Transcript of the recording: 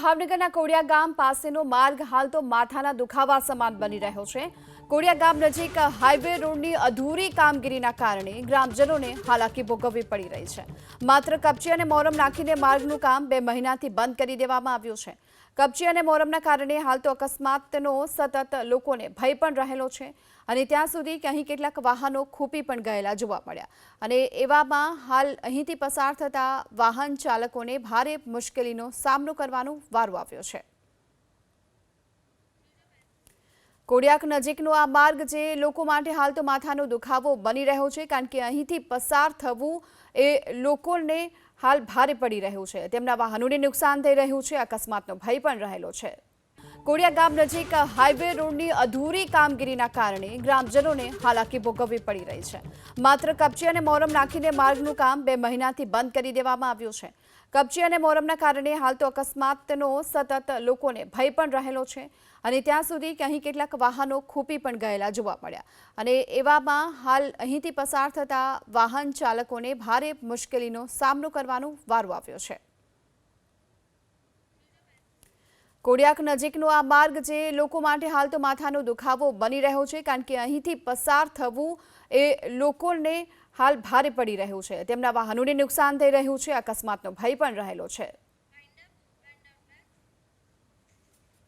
ભાવનગરના કોડિયા ગામ પાસેનો માર્ગ હાલ તો માથાના દુખાવા સમાન બની રહ્યો છે। કોડિયા ગામ નજીક હાઈવે રોડની અધૂરી કામગીરીના કારણે ગ્રામજનોને હાલાકી ભોગવવી પડી રહી છે। માત્ર કપચી અને મોરમ નાખીને માર્ગનું કામ 2 મહિનાથી બંધ કરી દેવામાં આવ્યું છે। કપચી અને મોરમના કારણે હાલ તો અકસ્માતનો સતત લોકોને ભય પણ રહેલો છે અને ત્યાં સુધી કે અહીં કેટલાક વાહનો ખૂપી પણ ગયેલા જોવા મળ્યા અને એવામાં હાલ અહીંથી પસાર થતા વાહન ચાલકોને ભારે મુશ્કેલીનો સામનો કરવાનો વારો આવ્યો છે। કોડિયાક નજીકનો આ માર્ગ જે લોકો માટે હાલ તો માથાનો દુખાવો બની રહ્યો છે કારણ કે અહીંથી પસાર થવું એ લોકોને હાલ ભારે પડી રહ્યું છે। તેમના વાહનોને નુકસાન થઈ રહ્યું છે, અકસ્માતનો ભય પણ રહેલો છે। કોડિયા ગામ નજીક હાઈવે રોડની અધૂરી કામગીરીના કારણે ગ્રામજનોને હાલાકી ભોગવવી પડી રહી છે। માત્ર કપચી અને મોરમ નાખીને માર્ગનું કામ 2 મહિનાથી બંધ કરી દેવામાં આવ્યું છે। કપચી અને મોરમના કારણે હાલ તો અકસ્માતનો સતત લોકોને ભય પણ રહેલો છે અને ત્યાં સુધી કે અહીં કેટલાક વાહનો ખૂપી પણ ગયેલા જોવા મળ્યા અને એવામાં હાલ અહીંથી પસાર થતા વાહન ચાલકોને ભારે મુશ્કેલીનો સામનો કરવાનો વારો આવ્યો છે। કોડિયાક નજીકનો આ માર્ગ જે લોકો માટે હાલ તો માથાનો દુખાવો બની રહ્યો છે કારણ કે અહીંથી પસાર થવું એ લોકોને હાલ ભારે પડી રહ્યું છે। તેમના વાહનોને નુકસાન થઈ રહ્યું છે, અકસ્માતનો ભય પણ રહેલો છે।